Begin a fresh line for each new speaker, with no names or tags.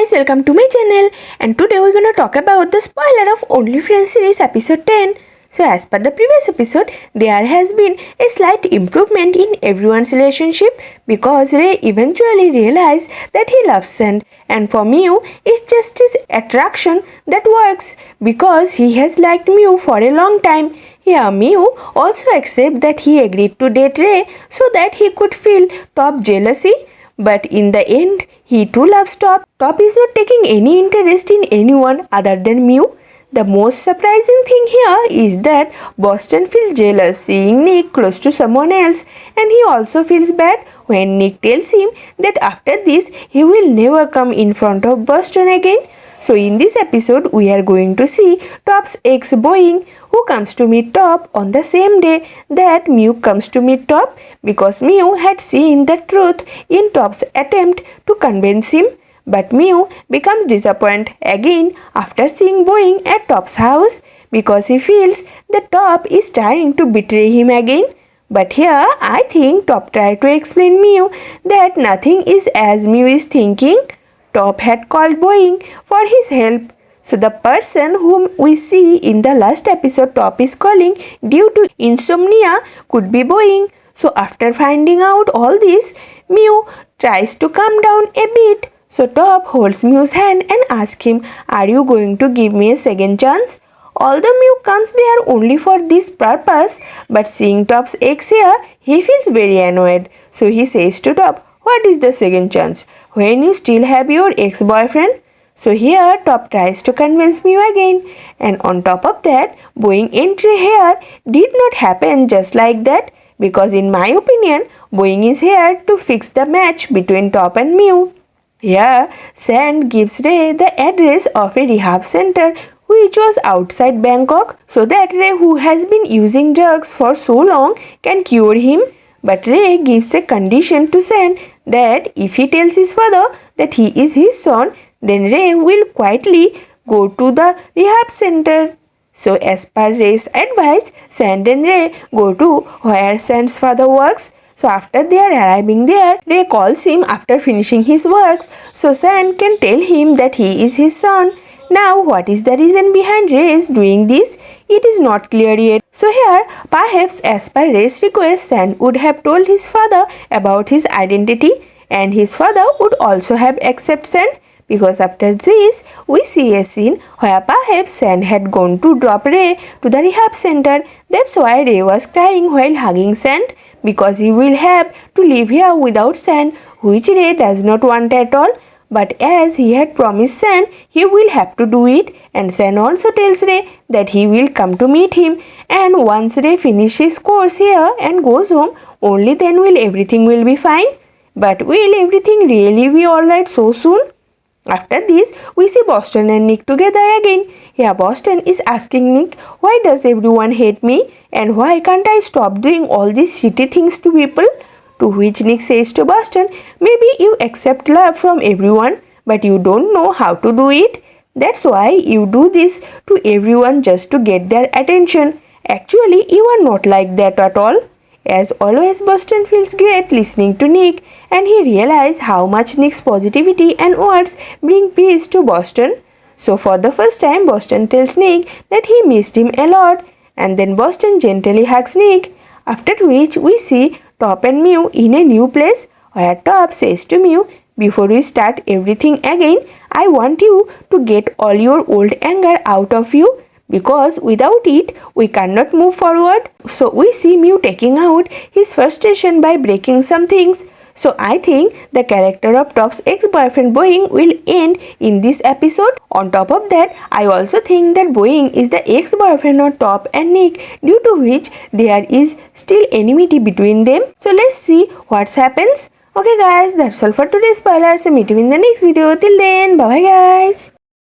guys, welcome to my channel, and today we're gonna talk about the spoiler of Only Friends series episode 10. So as per the previous episode, there has been a slight improvement in everyone's relationship because Ray eventually realized that he loves Sand, and for Mew, it's just his attraction that works because he has liked Mew for a long time. Here Mew also accepts that he agreed to date Ray so that he could feel Top jealousy. But in the end, he too loves Top. Top is not taking any interest in anyone other than Mew. The most surprising thing here is that Boston feels jealous seeing Nick close to someone else, and he also feels bad when Nick tells him that after this he will never come in front of Boston again. So in this episode, we are going to see Top's ex Boeing, who comes to meet Top on the same day that Mew comes to meet Top because Mew had seen the truth in Top's attempt to convince him. But Mew becomes disappointed again after seeing Boeing at Top's house because he feels that Top is trying to betray him again. But here, I think Top tried to explain Mew that nothing is as Mew is thinking. Top had called Boeing for his help. So the person whom we see in the last episode Top is calling due to insomnia could be Boeing. So after finding out all this, Mew tries to calm down a bit. So Top holds Mew's hand and asks him, "Are you going to give me a second chance?" Although Mew comes there only for this purpose, but seeing Top's ex here, he feels very annoyed. So he says to Top, "What is the second chance when you still have your ex-boyfriend?" So here Top tries to convince Mew again, and on top of that, Boeing entry here did not happen just like that because in my opinion, Boeing is here to fix the match between Top and Mew. Here, Sand gives Ray the address of a rehab center which was outside Bangkok so that Ray, who has been using drugs for so long, can cure him. But Ray gives a condition to Sand that if he tells his father that he is his son, then Ray will quietly go to the rehab center. So as per Ray's advice, Sand and Ray go to where Sand's father works. So after they are arriving there, Ray calls him after finishing his works so Sand can tell him that he is his son. Now what is the reason behind Ray's doing this? It is not clear yet. So here, perhaps as per Ray's request, Sand would have told his father about his identity and his father would also have accepted Sand. Because after this, we see a scene where perhaps Sand had gone to drop Ray to the rehab center. That's why Ray was crying while hugging Sand because he will have to live here without Sand, which Ray does not want at all. But as he had promised Sand, he will have to do it, and Sand also tells Ray that he will come to meet him, and once Ray finishes his course here and goes home, only then will everything will be fine. But will everything really be alright so soon? After this, we see Boston and Nick together again. Here Boston is asking Nick, "Why does everyone hate me? And why can't I stop doing all these shitty things to people?" To which Nick says to Boston, "Maybe you accept love from everyone, but you don't know how to do it. That's why you do this to everyone just to get their attention. Actually, you are not like that at all." As always, Boston feels great listening to Nick, and he realizes how much Nick's positivity and words bring peace to Boston. So for the first time, Boston tells Nick that he missed him a lot, and then Boston gently hugs Nick. After which we see Top and Mew in a new place where Top says to Mew, "Before we start everything again, I want you to get all your old anger out of you because without it, we cannot move forward." So we see Mew taking out his frustration by breaking some things. So I think the character of Top's ex-boyfriend Boeing will end in this episode. On top of that, I also think that Boeing is the ex-boyfriend of Top and Nick, due to which there is still enmity between them. So let's see what happens. Okay guys, that's all for today's spoilers. Meet you in the next video. Till then, bye bye guys.